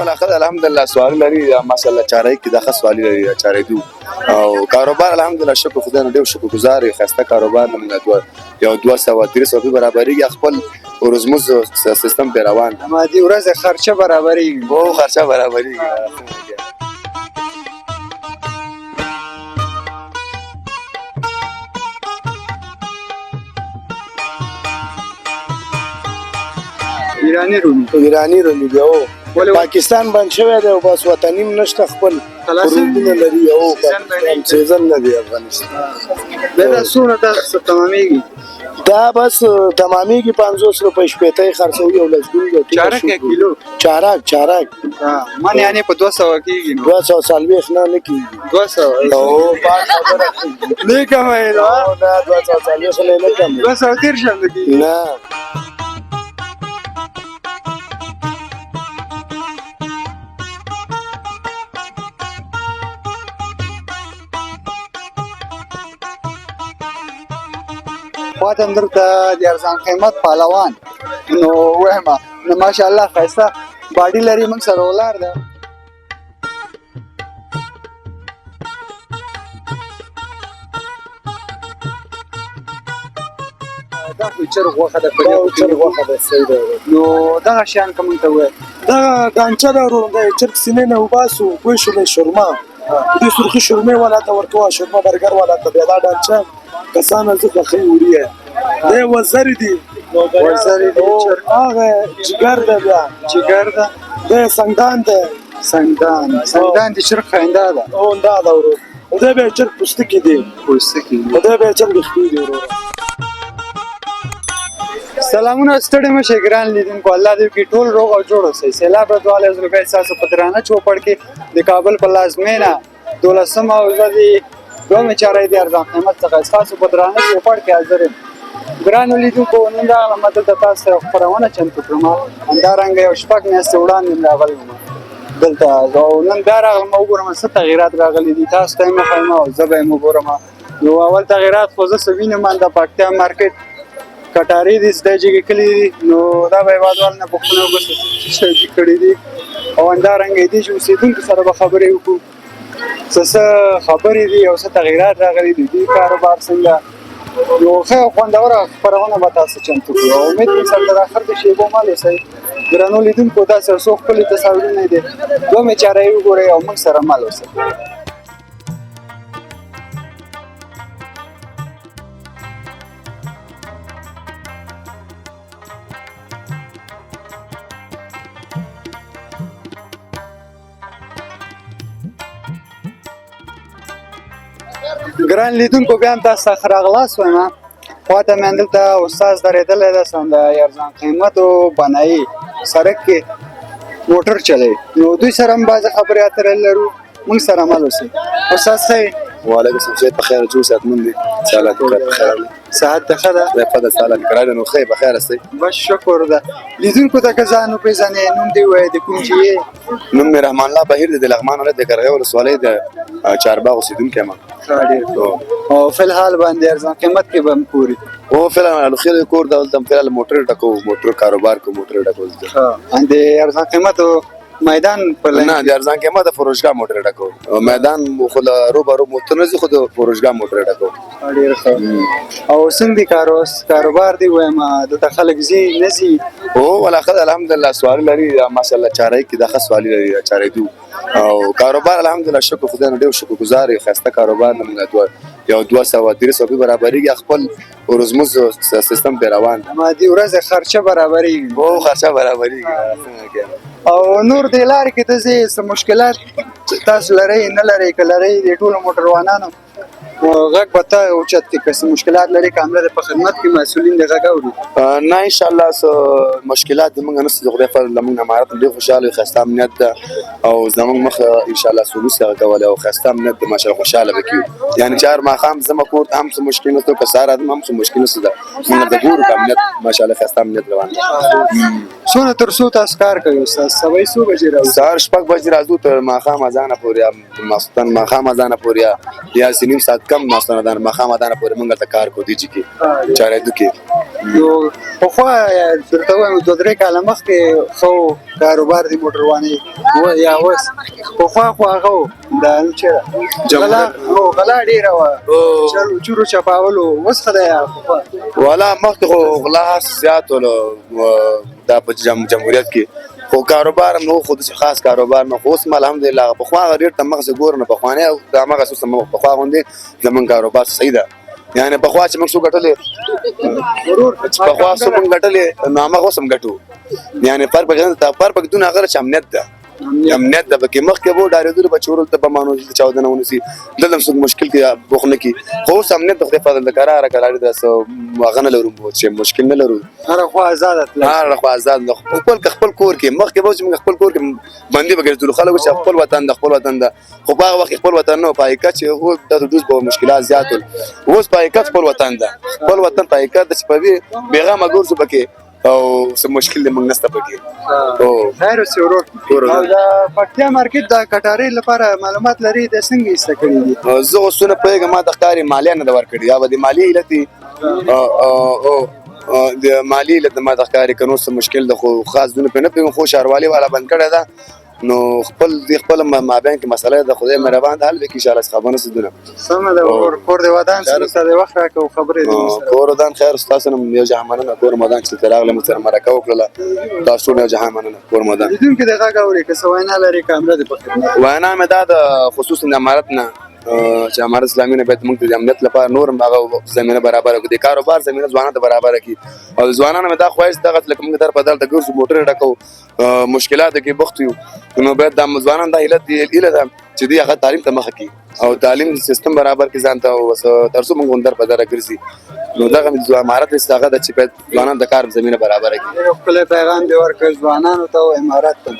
ولاخذ الحمدلله سوال لري ماشاءالله چارای کې د خاص سوال لري چارای دو او کاروبار الحمدلله شکر خدای نه ډیر شکر گزار یو خسته کاروبار نه موږ یو 200 برابرۍ خپل ورزموز سیستم په روان ما دي ورځ خرچه برابرۍ او خرچه برابرۍ ایرانی رومي دی او پاکستان باندې شوی دی او بس وطنیم نشته خپل رومونه لري او سیزن نه دی افغانستان دا څونه تاسو تمامېږي دا بس تمامېږي 500 روپۍ شپېته خرڅوي او لسګون چارک کیلو چارک من یعنی په 200 کېږي 240 نه کېږي 200 او پاک نه کمای نه 240 نه کم 230 شم کېږي نه خواته درته د ارزان قیمت پهلوان نو وایم نو ماشاءالله خاصه باډي لري موږ سره ولار ده دا فیچر غوخه ده فیچر غوخه ده سیده نو دغه شان کوم ته وای دا دانچه درو د چرګ سینې نه وباسو کوی شو شورما دې سرخي شورمه ولا تا ورکوا شورما برګر ولا ته دا دانچه کسان زه خو وریه دا وزر دي هغه جګر ده بیا جګر ده دا سنگدان ده سنگدان دي چرګ خنده ده او دا ورو دا به چرګ پوستکی دي دا به چرګ خپې دي ورو سلامونه ستړي مشه ګران لیدونکو الله دې کې ټول روغ او جوړ اوسئ سیلاب ردواله زړه تاسو په درانه چوپړ کې د کابل په لازمینه 12 او ځدي دوه چارې د ارزان قیمت څخه تاسو په درانه چوپړ کې حاضر یم ګران لیدونکو نن دا مدد تاسو خبرونه چمتو کړم اندارنګ یو شپږ میاشتې وړاندې راغلی دلته او نن دا راغلم وګورم څه تغیرات راغلي دي تاسو ته مې خایم او زه به وګورم نو اول تغیرات خو زه سوینم د پکتیا مارکیټ کټاری دي ستایي کلی نو دا به وادوال نه پخونه وګورئ چې کړي دي او اندارنګ دي چې اوسیدونکو سره به خبرې وکړو څه خبرې دي او څه تغیرات راغلي دي کاروبار څنګه نو خو خوندوره خبرونه به تاسو چمتو کړو امید کوم سره تر اخر د شیبو مال اوسئ ګرانو لیدونکو تاسو څو خپل تصاویرونه دي دوه مې چارې وګورئ او موږ سره مال اوسئ ګران لیدونکو بیا هم تاسو ته راغلاس وایم خواته مې دلته استاد درېدلی ده د ارزان قیمتو بنایي سړک کې موټر چلوي نو دوی سره هم بعضې خبرې اترې لرو موږ سره عمل اوسئ استاد صاحب وعلیکم السلام بخیر جو ساعت من دي سالات بخیر صحت ته ښه ده فضل سالات کرایه نو خیر بخیر استي بس شکر ده لیدونکو ته که ځان وپېژنې نوم دې ووایې د کوم چې یې نوم مې رحمان الله بهیر دی د لغمان ولایت د قرغې ولسوالۍ د چارباغ اوسېدونکی یم او فی الحال باندې ارزان قیمت کې به هم پوري او فعلا خیر کور دا ولته فعلا موټر ټکو موټر کاروبار کو موټر ټکو ها د ارزان قیمتو میدان په نه د ارزان قیمت د فروشګاه موټر ټکو میدان خو رو برو موټر نه خو د فروشګاه موټر ټکو ډیر ښه او څنګه کاروبار دی وایم د خلک زی نزي او ولاخذ الحمدلله سوال لري ماشاءالله چارای کې د خاص سوال لري چارای دو او کاروبار الحمدلله شکر خدای نه ډیر شکر گزار یو خسته کاروبار نه موږ یو 200 برابرۍ خپل ورزموز سیستم په روان ما دي ورځ خرچه برابرۍ او خرچه برابرۍ او نور د لارې کې د څه مشکلات تاسو لرئ نه لرئ که لرئ د ټولو موټروانانو غږ به ته اوچت کې که څه مشکلات لري که همدا په خدمت کې مسؤلین د غږ اوري نه انشاءالله څه مشکلات زموږ نشته د خدای فضل زموږ مهارت ډېر خوشحاله ښایسته امنیت ده او زموږ مخه انشاءالله سولوس هغه کولی او ښایسته امنیت ده ماشاءالله خوشحاله به کېږو یعنې چهار ماښام زما کور ته هم څه مشکل نشته که سهار راځم هم څه مشکل نشته ده موږ د ګورو که امنیت ماشاءالله ښایسته امنیت روان ده څونه تر څو تاسو کار کوئ استاد سبا څو بجې راځو سهار 6 بجې راځو تر ماښام اذانه پورې ماخستن ماښام اذانه پورې یا نیم ساعت کم ناستانه دانه مخامه دانه پورې موږ ته کار کو دی چې کې چارېدو کې نو پخوا درته وایم 2-3 کاله مخکې خو کاروبار د موټروانۍ یا اوس پخوا خو هغه و د غلا ډېره وه چورو چپاولو اوس ښه دی پخوا والا مخکې خو غلا زیات ولو دا په جمهوریت کې خو کاروبار هم نو خو داسې خاص کاروبار نه خو اوس هم الحمدلله پخوا هغه ډېر ته مغزې ګورو نه پخوانی او د همغه سوس پخوا غوندې زمونږ کاروبار صحیح ده یعنې پخوا چې موږ څو ګټلې پخوا څو موږ ګټلې نو همغه اوس هم ګټو یعنې فرق پکې دونه هغه چې امنیت ده امنیت د پکې مخکې به ډارېدلو به چورل ته به مانو چې چاودنه ونیسي دلته هم څوک مشکل کې بوخ نه کړي خو اوس امنیت د خدای فضل د کراره کرارې داسې هغه نه لرو چې مشکل نه لرو هره خوا ازاده تلل هره خوا ازاد خپل کور کې مخکې به چې موږ خپل کور کې بندي به ګرځېدلو خلکو چې خپل وطن ده خو په هغه وخت خپل وطن نه و په حقیقت چې هغو د دوس به مشکلات زیات ول اوس په حقیقت خپل وطن ده خپل وطن په حقیقت ده چې په دې بېغمه ګرځو پکې او څه مشکل دی موږ نشته پکې خیر اوسې ورور او د پکتیا مارکیټ د کټارۍ لپاره معلومات لري د څنګه ایسته کړي دي زه اوس نه پوهېږم ما د ښکاري مالیه نه ده ورکړې یا به د مالیې علت وي د مالیې علت ما د ښکاري که نور څه مشکل ده خو خاص دونه پرې نه پوهېږم خو ښاروالي والا بند کړې ده نو خپل مابین کې مسله ده خدای مهربان ده حل وکړي انشاءالله څه خبر نه څه دونه سمه ده ورور کور دې ودان سره ته د وخت راکړه او خبرې دې کور ودان خیر ستاسو نه یو جهان مننه کور ودان چې ته راغلې موږ سره مرکه وکړله تاسو نه یو جهان مننه کور ودان لیدونکي د غږ اوري که څه وینا لري کامره دې په خدمت وینا مې دا د خصوصا د امارت نه چې امارت اسلامي نه باید موږ ته د امنیت لپاره نور هم هغه زمینه برابره کړي د کاروبار زمینه ځوانانو ته برابره کړي او ځوانانو مې دا خواهش دغه لکه موږ در په دلته ګرځو موټر ډکو مشکلاتو کې بوخت یو نو باید د ځوانانو دا هیله ده چې دوی هغه تعلیم ته مخه کړي او تعلیم سیستم برابر کړي ځان ته تر څو موږ در په دره ګرځي نو دغه امارت هغه ده چې باید ځوانانو د کار زمینه برابره کړي یو ښکلی پیغام دې ورکړ ځوانانو ته او امارت ته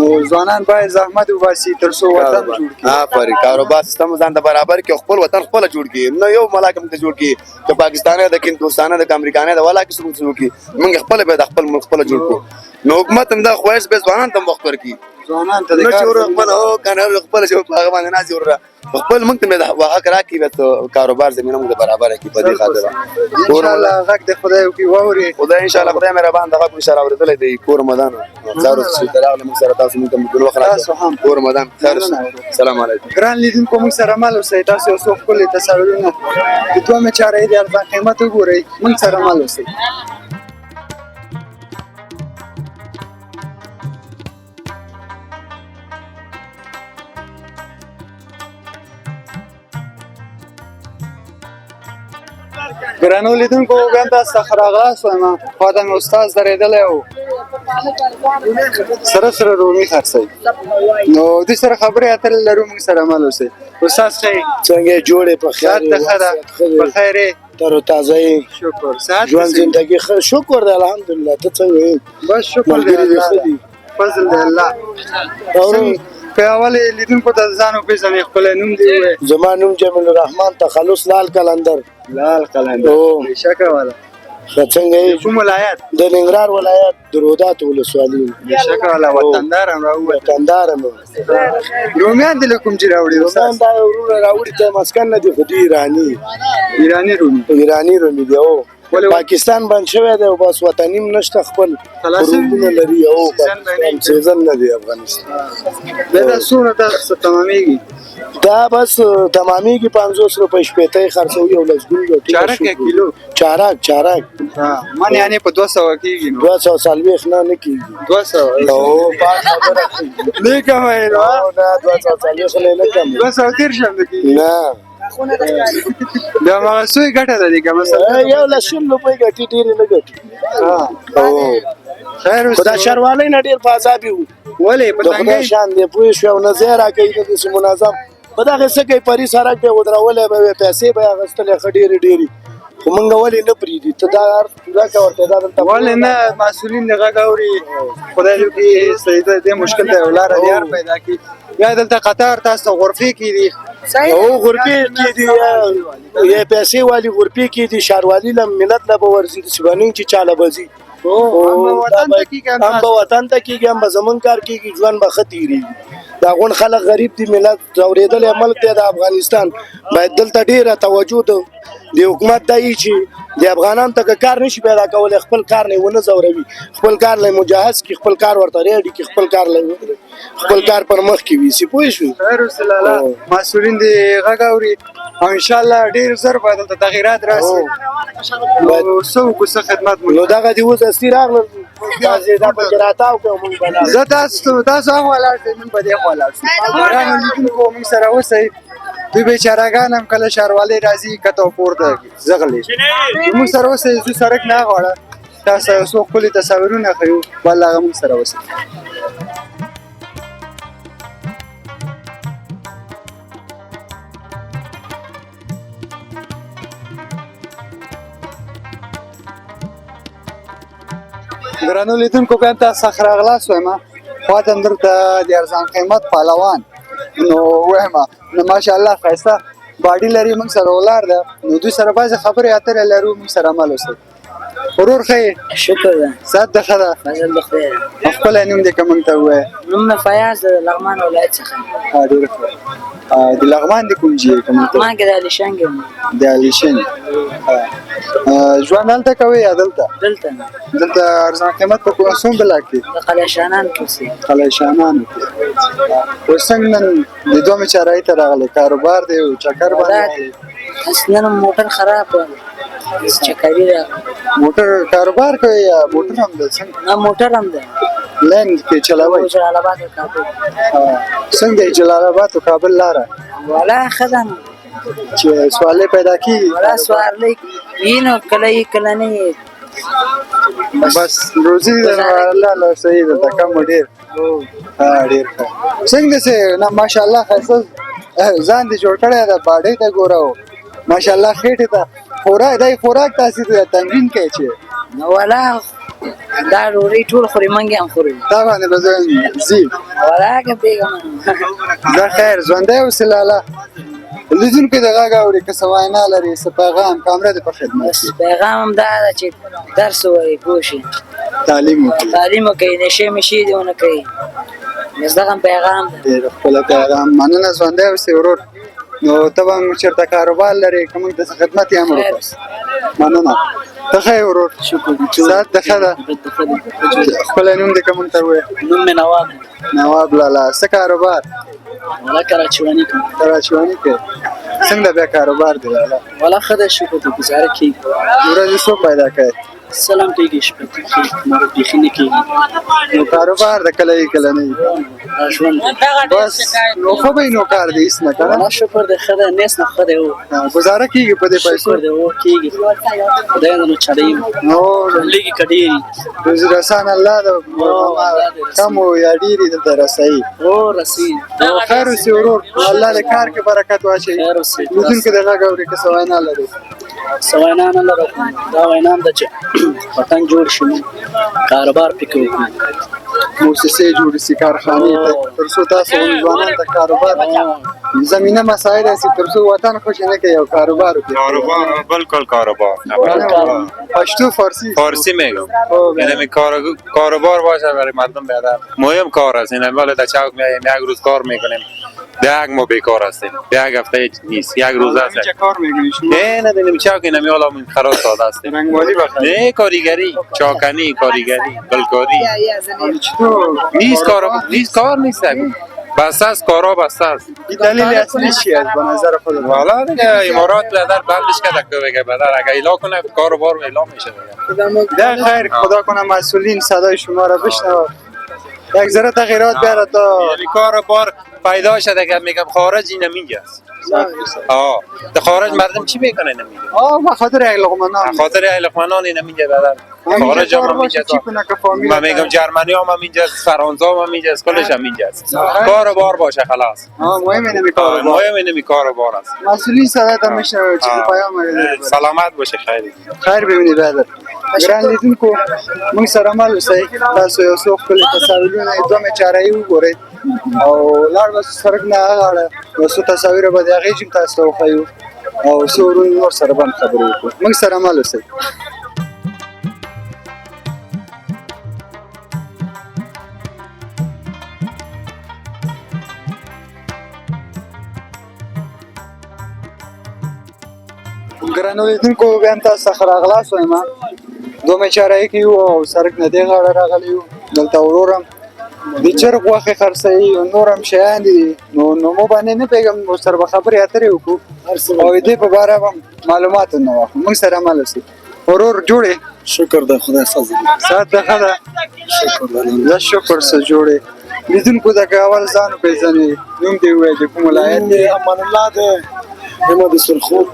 نو ځوانان باید زحمت وباسي تر څو وطن جوړ کړي آفرین کاروبار سیستم ځان ته برابر کړي او خپل وطن خپله جوړ کړي نه یو ملاک موږ ته جوړ کړي که پاکستاني ده که هندوستاني ده که امریکاني ده والا کې څوک جوړ کړي موږ خپله باید خپل ملک خپله جوړ کړو نو حکومت هم دا خواهش باید ځوانانو ته هم وخت ورکړي ځوانان ته د نو کار چې ور خپل هو کنه خپل چې په هغه باندې نازي ور خپل موږ ته د واقع راکې به کاروبار زمينه موږ برابر کړي په دې خاطر ان شاء الله غږ د خدای او کی ووري خدای ان شاء الله خدای مهربان دغه ان شاء الله ورته دی کور رمضان زارو چې دراغله موږ سره تاسو موږ په وخت کور رمضان خیر السلام علیکم ګران لیدونکو موږ سره مال اوسئ تاسو یو څو خپل تصاویرونه د دوه چارې د ارزان قیمت وګورئ موږ سره مال اوسئ ګرانو لیدونکو بیا تاسو ته راغلاست وایم خوا ته مې استاد درېدلی و سره رومي خرڅوي نو دوی سره خبرې اترې لرو موږ سره عمل اوسئ استاد ښه څنګه جوړې په خیر ښه ده په خیر یې تر تازه شکر صحت ژوند زندگی ښه شکر دی الحمدلله ته څنګه یې بس شکر دی الله فضل دی الله په اول لیدونکو ته ځان وپېژنئ خپل نوم دې ووایئ زما نوم جمیل الرحمن تخلص لال قلندر لال قلندر بېشکه والا څنګه یې کوم ولایت د ننګرهار ولایت د رودات ولسوالي بېشکه والا وطندار هم راووت وطندار هم رومیان دې له کوم چې راوړي رومیان دا وروڼه راوړي ته مسکن نه دي خو دي ایراني رومي دي او پاکستان باندې شوی دی او بس وطني هم نشته خپل رومونه لري او پاکستان سیزن نه دی افغانستان دا څومره تاسو تمامېږي دا بس تمامېږي 500 روپۍ شپېته یې خرڅوي او لسګون چارک یا کیلو چارک من یعنی په 200 کېږي نو 240 نه کېږي 200 او پاک خبره نه کمه نه 240 نه کم 230 شم کېږي نه دا ما سوی ګټه ده که مثلا یو لسل روپۍ ګټي ډېرې نه ګټي خیر خو دا ښاروالۍ نه ډېر په عذاب یو ولې په د خدای شان دی پوه شوې او نه ځای راکوي داسې منظم په دغې څه کوي پري سړک دی ودرولی به وې پیسې به یې اخیستلې ښه ډېرې خو موږ ولې نه پرېږدي ته دا پوره کوه ورته دا دلته ولې نه مسؤلین د غږ اوري خدای دې وکړي دې مشکل ته یو لاره د حل پیدا کړي یا دلته قطار تاسو غرفې کې دي او غرفې کې دي یا پیسې والي غرفې کې دي ښاروالي له ملت له به ورځي داسې به نه چې چا له به ځي هم به وطن ته کېږي هم به زمونږ کار کېږي ژوند به ښه تېرېږي دا غون خلک غریب دي ملت راورېدلی ملک دی د افغانستان باید دلته ډېره توجه د حکومت دا وي چې د افغانانو ته که کار نشي پیدا کولی خپل کار نه ونه ځوروي خپل کار له مجهز کړي خپل کار ورته ریډي کړي خپل کار پر مخ کې ویسي پوه شوې خیر رسول الله مسؤلین دې غږ اوري او انشاءالله ډېر ژر به دلته تغیرات راسي نو څه وکړو څه خدمت مو نو دغه دې اوس اصلي راغلل دا پکې راتاو کړو موږ به لاړو. زه تاسو هم ولاړ شئ موږ به دې خوا ولاړ شو ګرانو لیدونکو موږ سره اوسئ دوی بیچارهګان هم کله ښاروالۍ راځي کته او پورته ځغلي موږ سره اوسئ زه سړک نه غواړه تاسو یو څو ښکلي تصاویرونه ښیو والله هغه موږ سره اوسئ ګرانو لیدونکو بیا هم تاسو څخه راغلاست وایم خواته هم درته د ارزان قیمت پهلوان نو وایم نو ماشاءالله ښایسته باډي لري موږ سره ولاړ ده نو دوی سره بعضې خبرې اترې لرو موږ سره عمل وسئ ورور ښه یې شکر ده صحت د ښه ده فضل د خدای ده خپلی نوم دې که موږ ته ووایې نوم مې فیاض د لغمان ولایت څخه ډېر ښه د لغمان د کوم ځای یې که موږ ته لغمان کې د علیشنګ یم د الیشن ژوند هلته کوې یا دلته دلته دلته ارزان قیمت په کوم بلاک کې د قلیشانان کې اوسېږم قلعه شانانو کې اوس څنګه نن د دومې چارایي ته راغلی کاروبار دی او چکر باندې اصلا موټر خراب و چکري راغلی موټر کاروبار کوي یا موټر هم ده څنګه نه موټر هم ده لین کې چلاوئ جلال آباد او کابل څنګه دی جلال آباد او کابل لاره ولا ښه ده نو چې سوالې پیدا کېږي ولا سوارلی وي نو کله یې کله نه یې بس روزي د الله له صحیح ده کم و ډېر ډېر ښه څنګه داسې نه ماشاءالله ښایسته ځان دې جوړ کړی ده باډۍ ته ګوره ماشاءالله خېټې ته خوراک تاسې د تمرین کوي چې نو ولا دا ډوډۍ ټول خوري موږ هم خورو دا باندې به زه ځي ولا که پرېږدم دا خیر ژوندی اوسې لاله لیدونکي د غږ اوري که څه وینا لري څه پیغام کامره دې په خدمت بس پیغام هم دا ده چې درس ووایي پوه شي تعلیم وکړي تعلیم وکړي نشې مشې دې ونه کوي بس دغه پیغام ده ډېر ښکلی پیغام مننه ژوندی اوسې ورور نو ته به هم چېرته کاروبار لرې که موږ داسې خدمت یې هم وکړو مننه ته ښه یې ورور صحت د ښه ده ښکلی نوم دې که موږ ته ووایې نوم مې نواب نواب لالا څه کاروبار ولا کراچواني کوم کراچواني کوې څنګه بیا کاروبار دی لالا ولا ښه ده شکر ته ګزاره کېږي ورځې څو پیدا کوې سلام کېږي شپه کېږي مره بیخي نه کېږي نو کاروبار د کله یې کله نه وي دا ژوند بس نو ښه به یې نو کار دی هېڅ نه که ولا شکر دی ښه ده نیس نه ښه دی و ګزاره کېږي په دې پیسو شکر دی و کېږي خدای دې نو چړی نو لږې که ډېرې روزي رسان الله د کم و یا ډېرې دلته رسوي او رسي نو خیر اوسې ورور الله دې کار کې برکت واچوي خیر اوسې لیدونکي د غږ اوري که څه وینا لري څه وینا نه لرم دا وینا هم ده چې وطن جوړ شي کاروبار پکې وکړو موسسې جوړې شي کارخانې تر څو تاسو هم ځوانانو ته کاروبار زمینه مساعد شي تر څو وطن خوش نه کوي او کاروبار وکړي کاروبار بالکل کاروبار پشتو فارسی میگم یعنی کاروبار باشه برای مردم بهتر مهم کار است این اول در چوک میایم یک روز کار میکنیم یک ما بیکار هستیم یک هفته نیست یک روز است چه کار میکنی شما نه نمیدونم چوک اینم حالا من خراب ساده است رنگوالی بخیر نه کاریگری چاکنی کاریگری گلکاری نیست کار نیست بس است کارا بس است این دلیل اصلی چی است به نظر خودت والا دیگه امارات بدر بندش کرده که بگه بدر اگه ایلا کنه کاروبار ایلا میشه دیگه در خیر خدا کنه مسئولین صدای شما را بشنوه یک ذره تغییرات بیاره تا یعنی کاروبار پیدا شده که میگم خارج این اینجاست در خارج مردم چی میکنه نمیگه به خاطر اهل لقمانان خاطر اهل لقمانان این اینجا بدر خارج هم اینجاست من میگم جرمنی هم اینجاست فرانسه هم اینجاست کلش هم اینجاست کاروبار باشه خلاص مهم اینه کاروبار است مسئولین صدای تا میشنوه چی پیام سلامت باشه خیر ببینید برادر ګران لیدونکو موږ سره مل اوسئ تاسو یو څو ښکلي تصاویرونه دومې چارایي وګورئ او لاړ به سړک نه هغه یو څو تصاویر به د هغې جیم تاسو ته وښیو او څو ورونو نور سره به هم خبرې وکړو موږ سره مل اوسئ ګرانو لیدونکو بیا هم تاسو ته ښه راغلاست وایم دومې چارې کې یو او سړک نه دې غاړه راغلی یو دلته ورور هم د چرګ غوښې خرڅوي او نور هم شیان دي نو نومو باندې نه پوهېږم ورسره به خبرې اترې وکړو او د دې په باره به معلومات ونه واخلو موږ سره مل اوسئ ورور جوړې شکر د خدای فضل ساعت ده ښه ده شکر د زه شکر څه جوړې لیدونکو ته که اول ځان وپېژنې نوم دې ووایه د کوم ولایت دی امان الله دی یم د سرخوب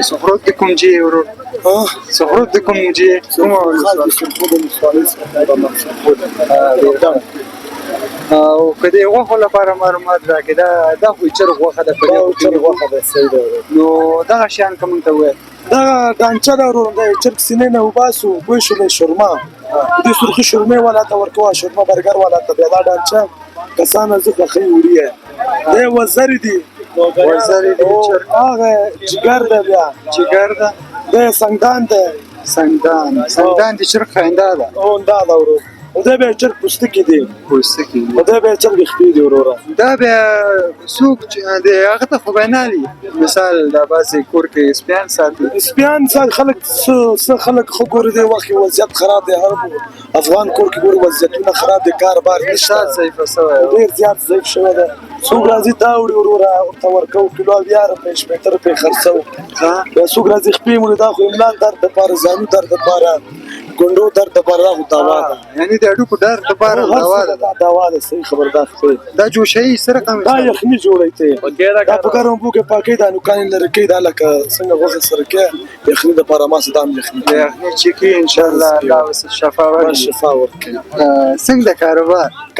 سخروت د کوم ځای ورور سخروت د کوم ځای کومه ولسوالي سرخوب ولسوالۍ څخه د سرخوب او که د غوښو لپاره معلومات راکړې دا خو چرګ غوښه ده په دې خو چرګ غوښه ده صحیح ده نو دغه شیان که موږ ته ووایه دا ډانچه ده ورور د چرګ سینې نه وباسو بوی شولې شورما دې سرخي شورمې والا ته ورکوه شورما برګر والا ته بیا دا ډانچه کسانه زه خوښوي وړي دی وزرې دي وزرې دي چرګ هغه جګر ده بیا جګر ده دی سنګدان ده سنګدان د چرګ خندا ده او دا ده ورور او دا بیا چرګ پوستکي دي پوستکي او دا بیا چرګ خپې دي وروره دا بیا څوک د هغه ته خو بینالي مثال دا باسې کور کې سپیان ساتي سپیان سات خلک څه خلک خو ګوري دی وخت وضعیت خراب دی هر افغان کور کې ګوري وضعیتونه خراب دي کاروبار نشته ضعیفه شوی ډېر زیات ضعیف شوی دی څوک راځي دا وړي وروره ورته ورکوو کیلو اویا روپۍ شپېته روپۍ خرڅوو بیا څوک راځي خپې وړي دا خو املا درد دپاره زانو درد دپاره ګونډو درد دپاره دا خو دوا ده یعنې د هډوکو درد دپاره دوا ده دا دوا ده صحیح خبردار خپې دا جوشهي څه رقم دا یخني جوړی ته دا په ګرم اوبو کې پاکوي دا نوکانې لرې کوي دا لکه څنګه غوښې سره کوي یخني دپاره ما څه دا هم یخني کوي یخني چې کوي انشاءالله الله ورته شفا ورکړي شفا ورکوي څنګه د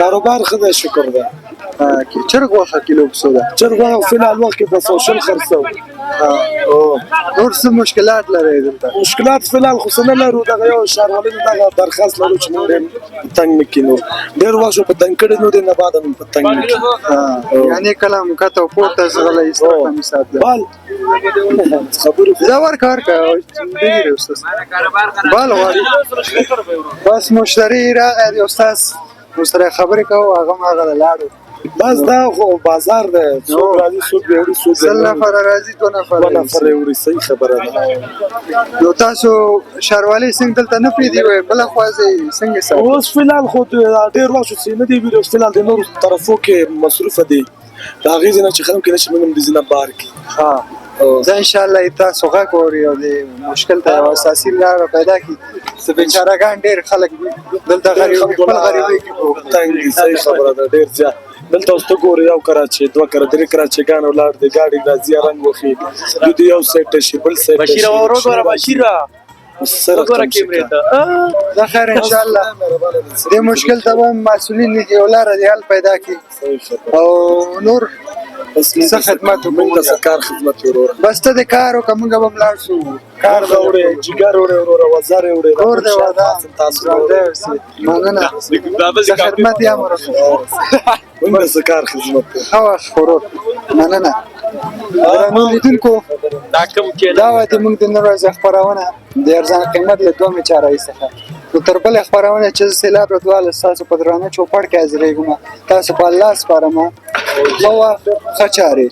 کاروبار ښه دی شکر ده چرګ غوښه کیلو په څو ده چرګ غوښه فلحال وخت کې 200 خرڅوو نور څه مشکلات لرئ دلته مشکلات فلحال خو څه نه لرو دغه یو ښاروالۍ نه دغه درخواست لرو چې موږ تنګ نه کړي نور ډېر وخت شو په تنګ کړي نو دی نه بعد هم په تنګ نه کړي یعنې کله هم کته پورته ځغلی سترګه مې سات ده بال خبرې زه ورکه ډېرې استاد بال غواړي بس مشتری راغی دی استاد ورسره خبرې کوو هغه هم هغه لاړو بس دا خو بازار دی څوک راځي څوک بیا وړي څوک سل نفره راځي 2 نفره یې وړي صحیح خبره ده نو تاسو ښاروالۍ څنګه دلته نه پرېږدي وایي بله خوا ځئ څنګه ساتي اوس فلحال خو ډېر وخت شو چې نه دی ویلي اوس فلحال د نورو طرفو کې مصروفه دی د هغې ځای نه چې خلک کېدای شي موږ هم د ځینه بار کړي زه انشاءالله تاسو غږ اوري او د مشکل ته یوه اساسي لاره پیدا کړي څه بیچارهګان ډېر خلک دلته خپل غریبۍ کې تنګ دي صحیح خبره ده ډېر زیات دلته اوس ته ګورې یو کراچۍ 2 کرا 3 کراچېګان ولاړ دي ګاډي راځي رنګ وخي دوی یو سیټ شي بل سیټ شي بشیر وګوره بشیره وګوره کیمرې ته زه خیر انشاءالله دې مشکل ته به مسؤلین دي یو لاره د حل پیدا کړي او نور څه خدمت موږ ته کار خدمت وروره بس ته د کار وکړه موږ به هم لاړ شو کار به وړې جګر وړې وروره وزر یې وړې کور دی تاسو مننه څه خدمت یې هم موږ ته کار خدمت ښه وخت ورور مننه درنو لیدونکو دا وه د موږ د نن ورځې خپرونه د ارزان قیمت له 2 چارې څخه نو تر بلې خپرونې چې زه سیلاب رضواله ستاسو په درانه چوپړ کې حاضرېږم تاسو په الله سپارم ښه وخت ښه چارې